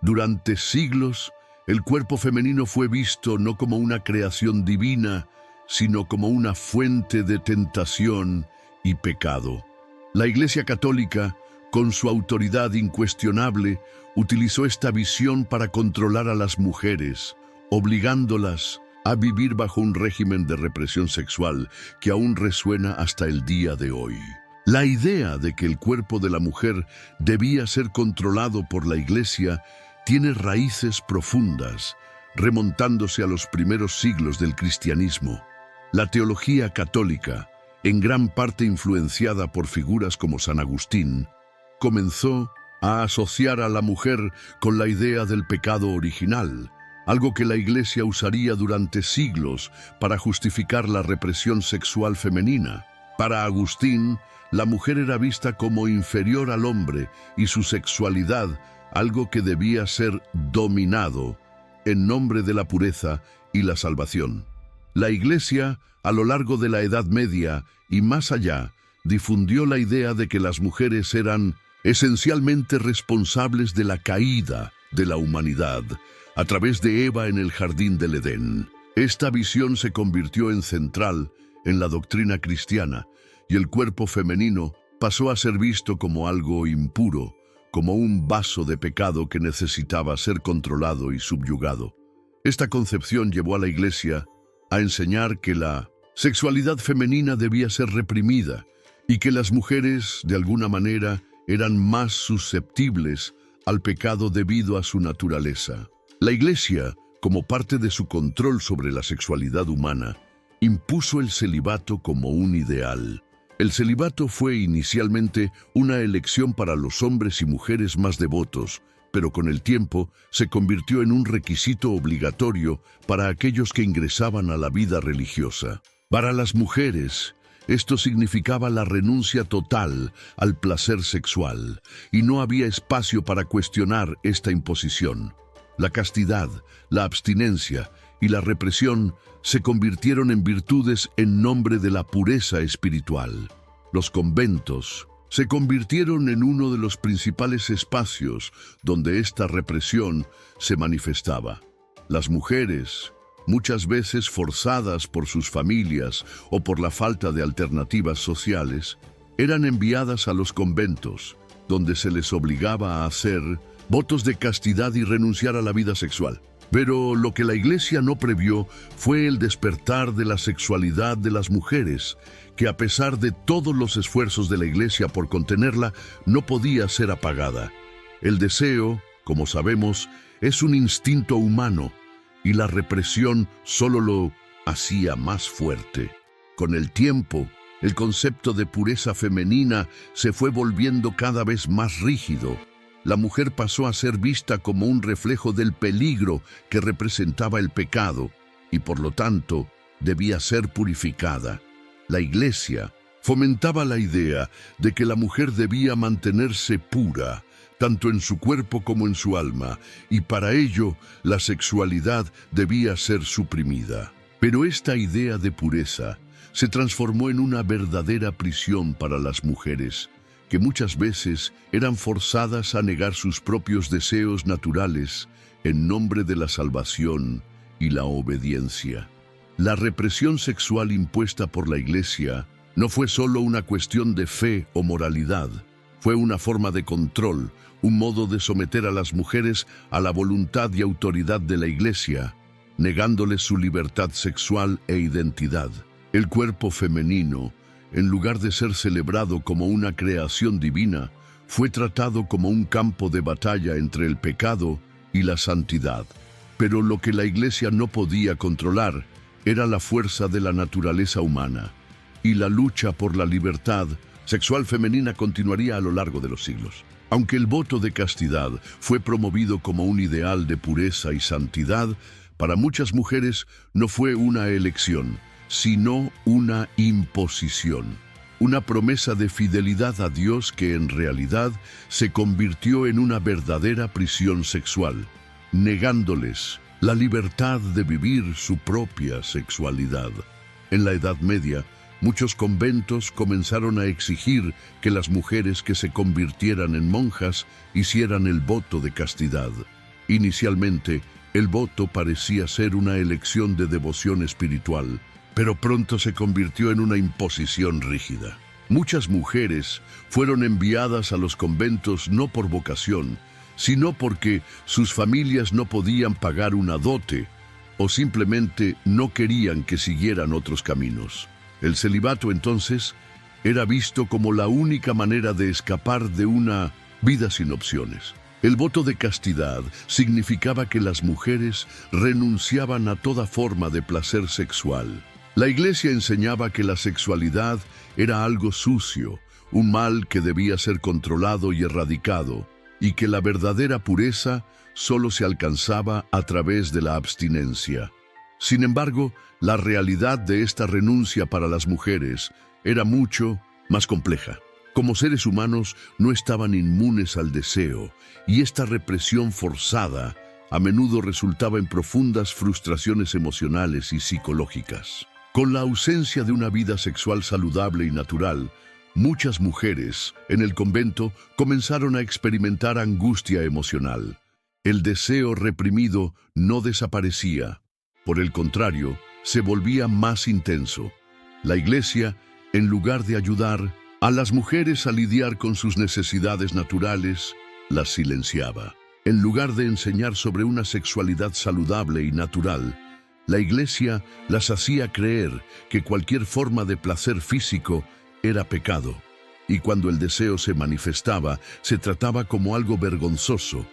Durante siglos, el cuerpo femenino fue visto no como una creación divina, sino como una fuente de tentación y pecado. La Iglesia Católica, con su autoridad incuestionable, utilizó esta visión para controlar a las mujeres, obligándolas a vivir bajo un régimen de represión sexual que aún resuena hasta el día de hoy. La idea de que el cuerpo de la mujer debía ser controlado por la Iglesia tiene raíces profundas, remontándose a los primeros siglos del cristianismo. La teología católica, en gran parte influenciada por figuras como San Agustín, comenzó a asociar a la mujer con la idea del pecado original, algo que la Iglesia usaría durante siglos para justificar la represión sexual femenina. Para Agustín, la mujer era vista como inferior al hombre y su sexualidad algo que debía ser dominado en nombre de la pureza y la salvación. La Iglesia, a lo largo de la Edad Media y más allá, difundió la idea de que las mujeres eran esencialmente responsables de la caída de la humanidad a través de Eva en el jardín del Edén. Esta visión se convirtió en central en la doctrina cristiana y el cuerpo femenino pasó a ser visto como algo impuro, como un vaso de pecado que necesitaba ser controlado y subyugado. Esta concepción llevó a la Iglesia a enseñar que la sexualidad femenina debía ser reprimida y que las mujeres, de alguna manera, eran más susceptibles al pecado debido a su naturaleza. La Iglesia, como parte de su control sobre la sexualidad humana, impuso el celibato como un ideal. El celibato fue inicialmente una elección para los hombres y mujeres más devotos, pero con el tiempo se convirtió en un requisito obligatorio para aquellos que ingresaban a la vida religiosa. Para las mujeres, esto significaba la renuncia total al placer sexual, y no había espacio para cuestionar esta imposición. La castidad, la abstinencia y la represión se convirtieron en virtudes en nombre de la pureza espiritual. Los conventos se convirtieron en uno de los principales espacios donde esta represión se manifestaba. Las mujeres, muchas veces forzadas por sus familias o por la falta de alternativas sociales, eran enviadas a los conventos, donde se les obligaba a hacer votos de castidad y renunciar a la vida sexual. Pero lo que la Iglesia no previó fue el despertar de la sexualidad de las mujeres, que a pesar de todos los esfuerzos de la Iglesia por contenerla, no podía ser apagada. El deseo, como sabemos, es un instinto humano, y la represión solo lo hacía más fuerte. Con el tiempo, el concepto de pureza femenina se fue volviendo cada vez más rígido. La mujer pasó a ser vista como un reflejo del peligro que representaba el pecado y, por lo tanto, debía ser purificada. La Iglesia fomentaba la idea de que la mujer debía mantenerse pura, tanto en su cuerpo como en su alma, y para ello la sexualidad debía ser suprimida. Pero esta idea de pureza se transformó en una verdadera prisión para las mujeres, que muchas veces eran forzadas a negar sus propios deseos naturales en nombre de la salvación y la obediencia. La represión sexual impuesta por la Iglesia no fue solo una cuestión de fe o moralidad, fue una forma de control, un modo de someter a las mujeres a la voluntad y autoridad de la Iglesia, negándoles su libertad sexual e identidad. El cuerpo femenino, en lugar de ser celebrado como una creación divina, fue tratado como un campo de batalla entre el pecado y la santidad. Pero lo que la Iglesia no podía controlar era la fuerza de la naturaleza humana, y la lucha por la libertad sexual femenina continuaría a lo largo de los siglos. Aunque el voto de castidad fue promovido como un ideal de pureza y santidad, para muchas mujeres no fue una elección, sino una imposición, una promesa de fidelidad a Dios que en realidad se convirtió en una verdadera prisión sexual, negándoles la libertad de vivir su propia sexualidad. En la Edad Media, muchos conventos comenzaron a exigir que las mujeres que se convirtieran en monjas hicieran el voto de castidad. Inicialmente, el voto parecía ser una elección de devoción espiritual, pero pronto se convirtió en una imposición rígida. Muchas mujeres fueron enviadas a los conventos no por vocación, sino porque sus familias no podían pagar una dote o simplemente no querían que siguieran otros caminos. El celibato entonces era visto como la única manera de escapar de una vida sin opciones. El voto de castidad significaba que las mujeres renunciaban a toda forma de placer sexual. La Iglesia enseñaba que la sexualidad era algo sucio, un mal que debía ser controlado y erradicado, y que la verdadera pureza solo se alcanzaba a través de la abstinencia. Sin embargo, la realidad de esta renuncia para las mujeres era mucho más compleja. Como seres humanos no estaban inmunes al deseo, y esta represión forzada a menudo resultaba en profundas frustraciones emocionales y psicológicas. Con la ausencia de una vida sexual saludable y natural, muchas mujeres en el convento comenzaron a experimentar angustia emocional. El deseo reprimido no desaparecía. Por el contrario, se volvía más intenso. La Iglesia, en lugar de ayudar a las mujeres a lidiar con sus necesidades naturales, las silenciaba. En lugar de enseñar sobre una sexualidad saludable y natural, la Iglesia las hacía creer que cualquier forma de placer físico era pecado, y cuando el deseo se manifestaba, se trataba como algo vergonzoso,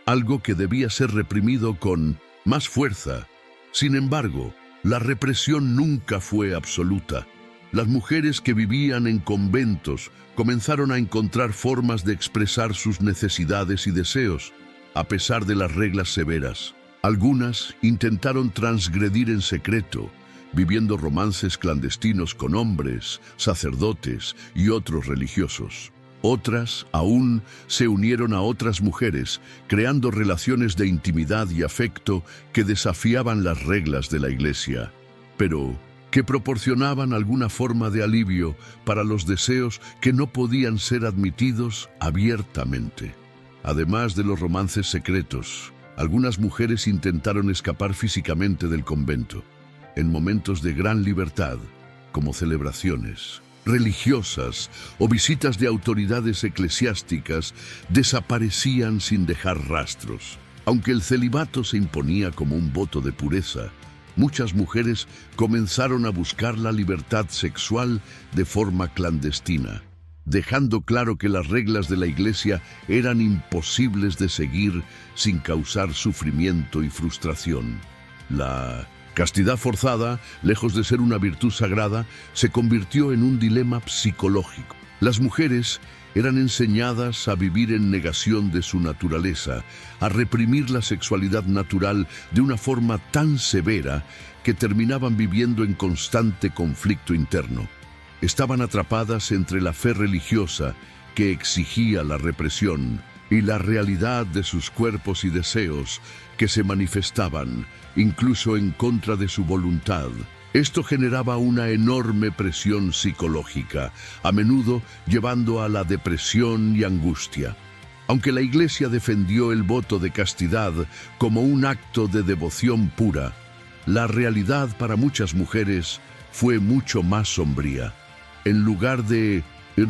algo que debía ser reprimido con más fuerza. Sin embargo, la represión nunca fue absoluta. Las mujeres que vivían en conventos comenzaron a encontrar formas de expresar sus necesidades y deseos, a pesar de las reglas severas. Algunas intentaron transgredir en secreto, viviendo romances clandestinos con hombres, sacerdotes y otros religiosos. Otras aún se unieron a otras mujeres, creando relaciones de intimidad y afecto que desafiaban las reglas de la Iglesia, pero que proporcionaban alguna forma de alivio para los deseos que no podían ser admitidos abiertamente. Además de los romances secretos, algunas mujeres intentaron escapar físicamente del convento. En momentos de gran libertad, como celebraciones religiosas o visitas de autoridades eclesiásticas, desaparecían sin dejar rastros. Aunque el celibato se imponía como un voto de pureza, muchas mujeres comenzaron a buscar la libertad sexual de forma clandestina, dejando claro que las reglas de la Iglesia eran imposibles de seguir sin causar sufrimiento y frustración. La castidad forzada, lejos de ser una virtud sagrada, se convirtió en un dilema psicológico. Las mujeres eran enseñadas a vivir en negación de su naturaleza, a reprimir la sexualidad natural de una forma tan severa que terminaban viviendo en constante conflicto interno. Estaban atrapadas entre la fe religiosa que exigía la represión y la realidad de sus cuerpos y deseos que se manifestaban incluso en contra de su voluntad. Esto generaba una enorme presión psicológica, a menudo llevando a la depresión y angustia. Aunque la Iglesia defendió el voto de castidad como un acto de devoción pura, la realidad para muchas mujeres fue mucho más sombría. En lugar de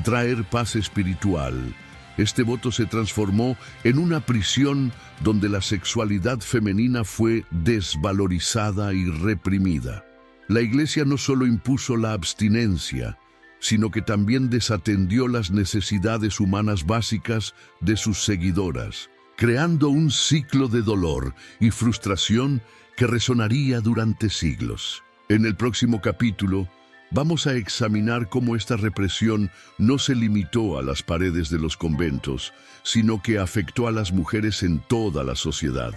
traer paz espiritual, este voto se transformó en una prisión donde la sexualidad femenina fue desvalorizada y reprimida. La Iglesia no solo impuso la abstinencia, sino que también desatendió las necesidades humanas básicas de sus seguidoras, creando un ciclo de dolor y frustración que resonaría durante siglos. En el próximo capítulo, vamos a examinar cómo esta represión no se limitó a las paredes de los conventos, sino que afectó a las mujeres en toda la sociedad.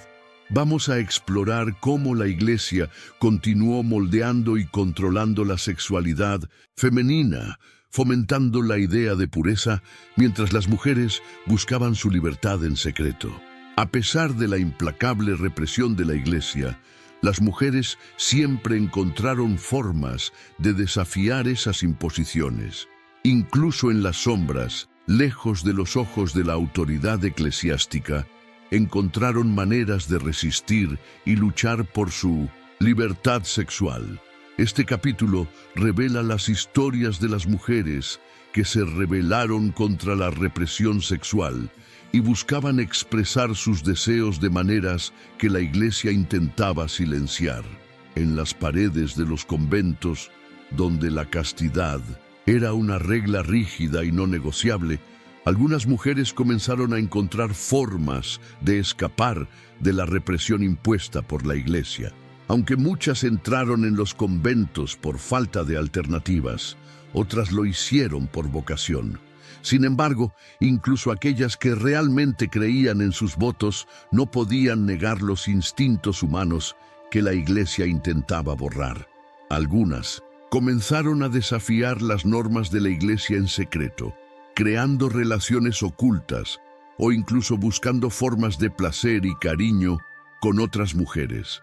Vamos a explorar cómo la Iglesia continuó moldeando y controlando la sexualidad femenina, fomentando la idea de pureza, mientras las mujeres buscaban su libertad en secreto. A pesar de la implacable represión de la Iglesia, las mujeres siempre encontraron formas de desafiar esas imposiciones. Incluso en las sombras, lejos de los ojos de la autoridad eclesiástica, encontraron maneras de resistir y luchar por su libertad sexual. Este capítulo revela las historias de las mujeres que se rebelaron contra la represión sexual y buscaban expresar sus deseos de maneras que la Iglesia intentaba silenciar. En las paredes de los conventos, donde la castidad era una regla rígida y no negociable, algunas mujeres comenzaron a encontrar formas de escapar de la represión impuesta por la Iglesia. Aunque muchas entraron en los conventos por falta de alternativas, otras lo hicieron por vocación. Sin embargo, incluso aquellas que realmente creían en sus votos no podían negar los instintos humanos que la Iglesia intentaba borrar. Algunas comenzaron a desafiar las normas de la Iglesia en secreto, creando relaciones ocultas o incluso buscando formas de placer y cariño con otras mujeres.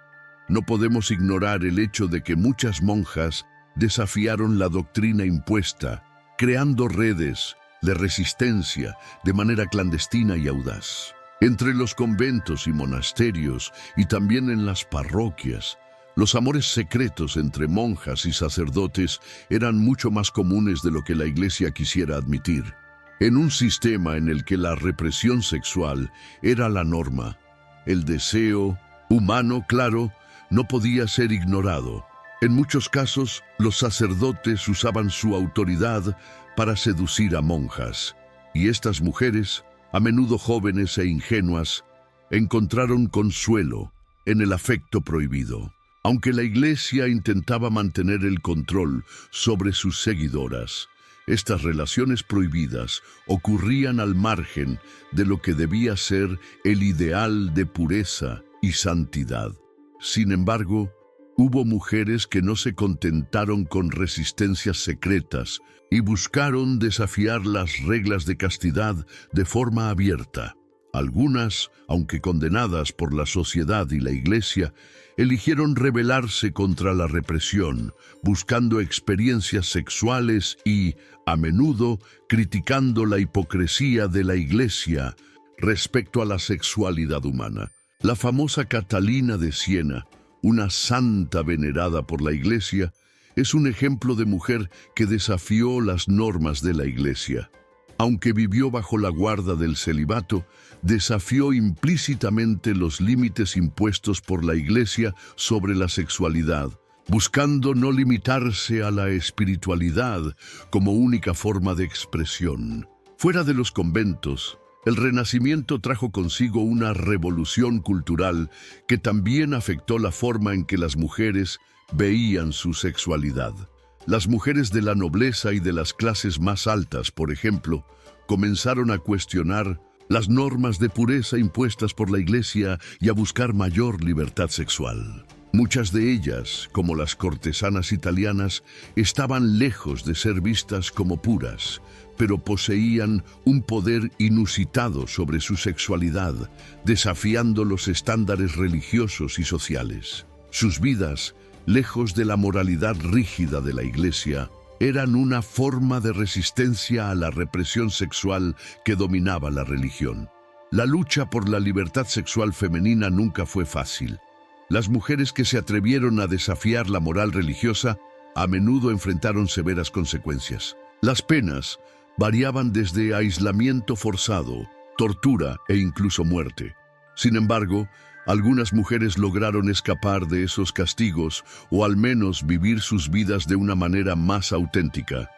No podemos ignorar el hecho de que muchas monjas desafiaron la doctrina impuesta, creando redes de resistencia de manera clandestina y audaz. Entre los conventos y monasterios y también en las parroquias, los amores secretos entre monjas y sacerdotes eran mucho más comunes de lo que la Iglesia quisiera admitir. En un sistema en el que la represión sexual era la norma, el deseo humano, claro, no podía ser ignorado. En muchos casos, los sacerdotes usaban su autoridad para seducir a monjas, y estas mujeres, a menudo jóvenes e ingenuas, encontraron consuelo en el afecto prohibido. Aunque la Iglesia intentaba mantener el control sobre sus seguidoras, estas relaciones prohibidas ocurrían al margen de lo que debía ser el ideal de pureza y santidad. Sin embargo, hubo mujeres que no se contentaron con resistencias secretas y buscaron desafiar las reglas de castidad de forma abierta. Algunas, aunque condenadas por la sociedad y la Iglesia, eligieron rebelarse contra la represión, buscando experiencias sexuales y, a menudo, criticando la hipocresía de la Iglesia respecto a la sexualidad humana. La famosa Catalina de Siena, una santa venerada por la Iglesia, es un ejemplo de mujer que desafió las normas de la Iglesia. Aunque vivió bajo la guarda del celibato, desafió implícitamente los límites impuestos por la Iglesia sobre la sexualidad, buscando no limitarse a la espiritualidad como única forma de expresión. Fuera de los conventos, el Renacimiento trajo consigo una revolución cultural que también afectó la forma en que las mujeres veían su sexualidad. Las mujeres de la nobleza y de las clases más altas, por ejemplo, comenzaron a cuestionar las normas de pureza impuestas por la Iglesia y a buscar mayor libertad sexual. Muchas de ellas, como las cortesanas italianas, estaban lejos de ser vistas como puras, pero poseían un poder inusitado sobre su sexualidad, desafiando los estándares religiosos y sociales. Sus vidas, lejos de la moralidad rígida de la Iglesia, eran una forma de resistencia a la represión sexual que dominaba la religión. La lucha por la libertad sexual femenina nunca fue fácil. Las mujeres que se atrevieron a desafiar la moral religiosa a menudo enfrentaron severas consecuencias. Las penas variaban desde aislamiento forzado, tortura e incluso muerte. Sin embargo, algunas mujeres lograron escapar de esos castigos o al menos vivir sus vidas de una manera más auténtica.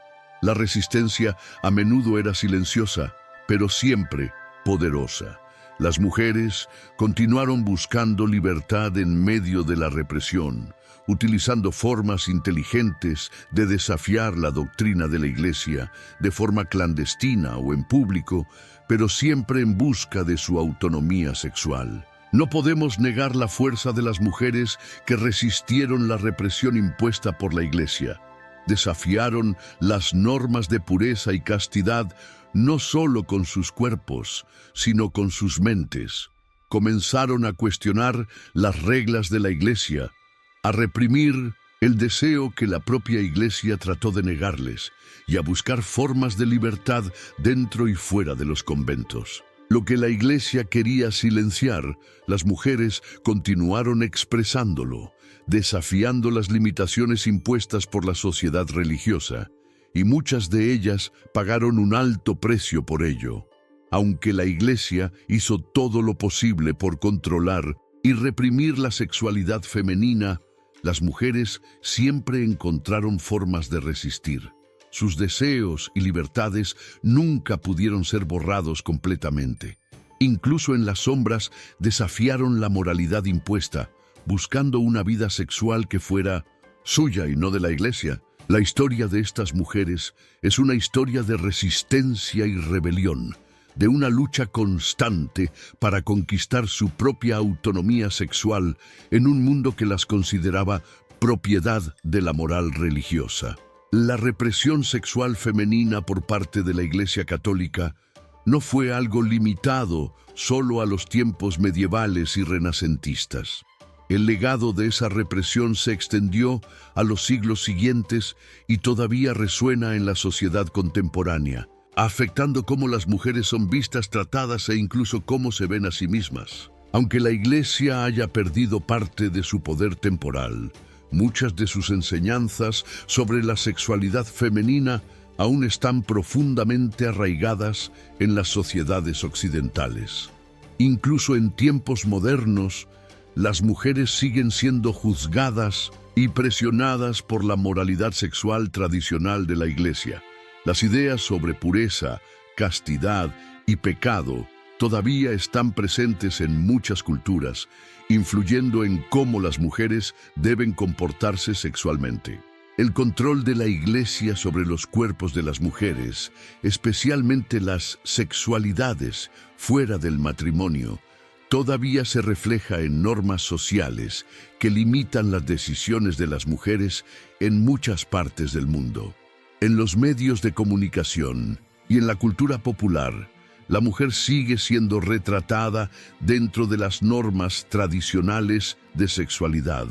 La resistencia a menudo era silenciosa, pero siempre poderosa. Las mujeres continuaron buscando libertad en medio de la represión, utilizando formas inteligentes de desafiar la doctrina de la Iglesia, de forma clandestina o en público, pero siempre en busca de su autonomía sexual. No podemos negar la fuerza de las mujeres que resistieron la represión impuesta por la Iglesia. Desafiaron las normas de pureza y castidad no solo con sus cuerpos, sino con sus mentes. Comenzaron a cuestionar las reglas de la Iglesia, a reprimir el deseo que la propia Iglesia trató de negarles y a buscar formas de libertad dentro y fuera de los conventos. Lo que la Iglesia quería silenciar, las mujeres continuaron expresándolo, desafiando las limitaciones impuestas por la sociedad religiosa, y muchas de ellas pagaron un alto precio por ello. Aunque la Iglesia hizo todo lo posible por controlar y reprimir la sexualidad femenina, las mujeres siempre encontraron formas de resistir. Sus deseos y libertades nunca pudieron ser borrados completamente. Incluso en las sombras desafiaron la moralidad impuesta, buscando una vida sexual que fuera suya y no de la Iglesia. La historia de estas mujeres es una historia de resistencia y rebelión, de una lucha constante para conquistar su propia autonomía sexual en un mundo que las consideraba propiedad de la moral religiosa. La represión sexual femenina por parte de la Iglesia Católica no fue algo limitado solo a los tiempos medievales y renacentistas. El legado de esa represión se extendió a los siglos siguientes y todavía resuena en la sociedad contemporánea, afectando cómo las mujeres son vistas, tratadas e incluso cómo se ven a sí mismas. Aunque la Iglesia haya perdido parte de su poder temporal, muchas de sus enseñanzas sobre la sexualidad femenina aún están profundamente arraigadas en las sociedades occidentales. Incluso en tiempos modernos, las mujeres siguen siendo juzgadas y presionadas por la moralidad sexual tradicional de la Iglesia. Las ideas sobre pureza, castidad y pecado todavía están presentes en muchas culturas, influyendo en cómo las mujeres deben comportarse sexualmente. El control de la Iglesia sobre los cuerpos de las mujeres, especialmente las sexualidades fuera del matrimonio, todavía se refleja en normas sociales que limitan las decisiones de las mujeres en muchas partes del mundo. En los medios de comunicación y en la cultura popular, la mujer sigue siendo retratada dentro de las normas tradicionales de sexualidad.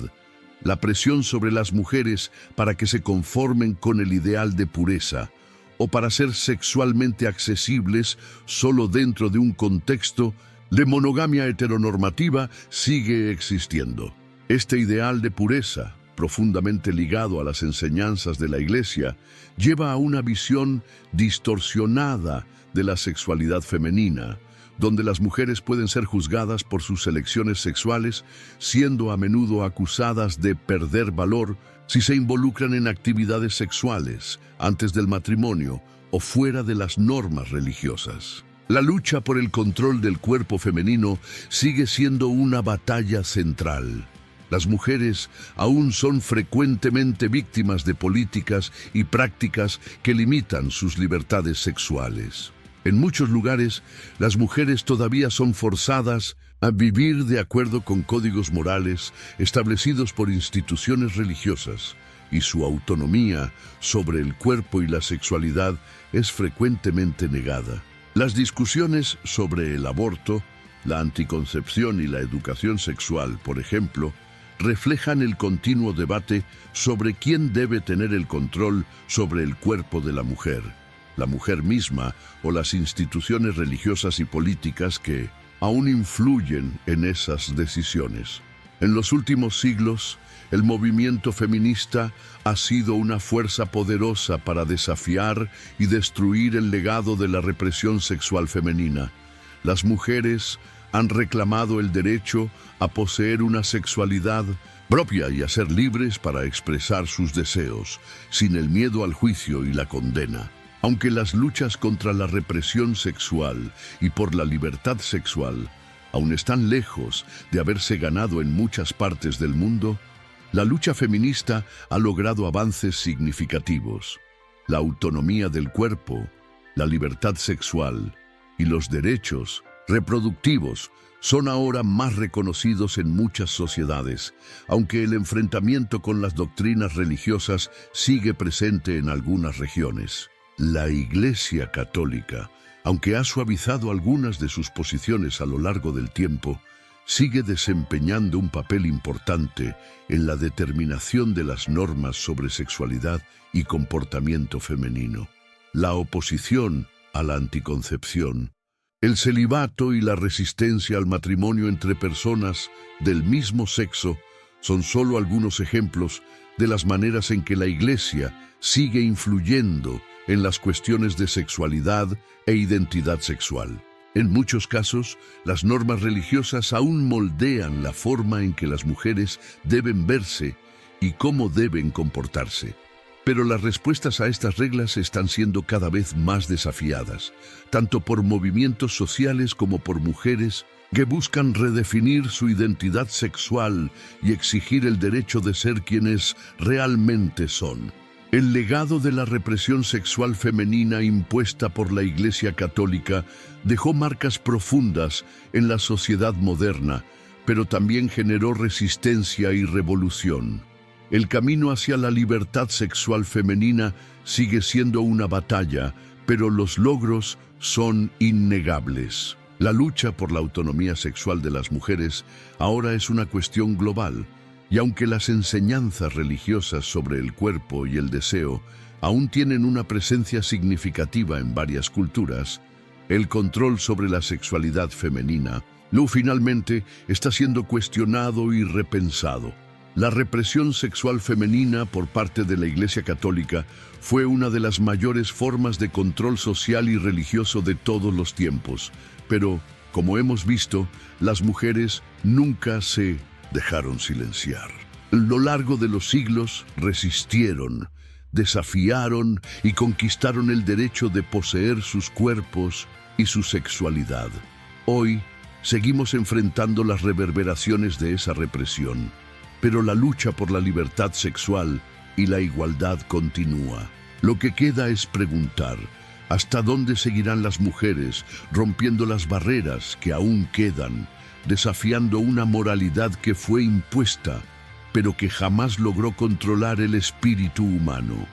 La presión sobre las mujeres para que se conformen con el ideal de pureza o para ser sexualmente accesibles solo dentro de un contexto de monogamia heteronormativa sigue existiendo. Este ideal de pureza, profundamente ligado a las enseñanzas de la Iglesia, lleva a una visión distorsionada de la sexualidad femenina, donde las mujeres pueden ser juzgadas por sus elecciones sexuales, siendo a menudo acusadas de perder valor si se involucran en actividades sexuales antes del matrimonio o fuera de las normas religiosas. La lucha por el control del cuerpo femenino sigue siendo una batalla central. Las mujeres aún son frecuentemente víctimas de políticas y prácticas que limitan sus libertades sexuales. En muchos lugares, las mujeres todavía son forzadas a vivir de acuerdo con códigos morales establecidos por instituciones religiosas, y su autonomía sobre el cuerpo y la sexualidad es frecuentemente negada. Las discusiones sobre el aborto, la anticoncepción y la educación sexual, por ejemplo, reflejan el continuo debate sobre quién debe tener el control sobre el cuerpo de la mujer misma o las instituciones religiosas y políticas que aún influyen en esas decisiones. En los últimos siglos, el movimiento feminista ha sido una fuerza poderosa para desafiar y destruir el legado de la represión sexual femenina. Las mujeres han reclamado el derecho a poseer una sexualidad propia y a ser libres para expresar sus deseos, sin el miedo al juicio y la condena. Aunque las luchas contra la represión sexual y por la libertad sexual aún están lejos de haberse ganado en muchas partes del mundo, la lucha feminista ha logrado avances significativos. La autonomía del cuerpo, la libertad sexual y los derechos reproductivos son ahora más reconocidos en muchas sociedades, aunque el enfrentamiento con las doctrinas religiosas sigue presente en algunas regiones. La Iglesia Católica, aunque ha suavizado algunas de sus posiciones a lo largo del tiempo, sigue desempeñando un papel importante en la determinación de las normas sobre sexualidad y comportamiento femenino. La oposición a la anticoncepción, El celibato y la resistencia al matrimonio entre personas del mismo sexo son solo algunos ejemplos de las maneras en que la Iglesia sigue influyendo en las cuestiones de sexualidad e identidad sexual. En muchos casos, las normas religiosas aún moldean la forma en que las mujeres deben verse y cómo deben comportarse. Pero las respuestas a estas reglas están siendo cada vez más desafiadas, tanto por movimientos sociales como por mujeres que buscan redefinir su identidad sexual y exigir el derecho de ser quienes realmente son. El legado de la represión sexual femenina impuesta por la Iglesia Católica dejó marcas profundas en la sociedad moderna, pero también generó resistencia y revolución. El camino hacia la libertad sexual femenina sigue siendo una batalla, pero los logros son innegables. La lucha por la autonomía sexual de las mujeres ahora es una cuestión global, y aunque las enseñanzas religiosas sobre el cuerpo y el deseo aún tienen una presencia significativa en varias culturas, el control sobre la sexualidad femenina finalmente está siendo cuestionado y repensado. La represión sexual femenina por parte de la Iglesia Católica fue una de las mayores formas de control social y religioso de todos los tiempos, pero, como hemos visto, las mujeres nunca se dejaron silenciar. A lo largo de los siglos resistieron, desafiaron y conquistaron el derecho de poseer sus cuerpos y su sexualidad. Hoy seguimos enfrentando las reverberaciones de esa represión, pero la lucha por la libertad sexual y la igualdad continúa. Lo que queda es preguntar, ¿hasta dónde seguirán las mujeres rompiendo las barreras que aún quedan, desafiando una moralidad que fue impuesta, pero que jamás logró controlar el espíritu humano?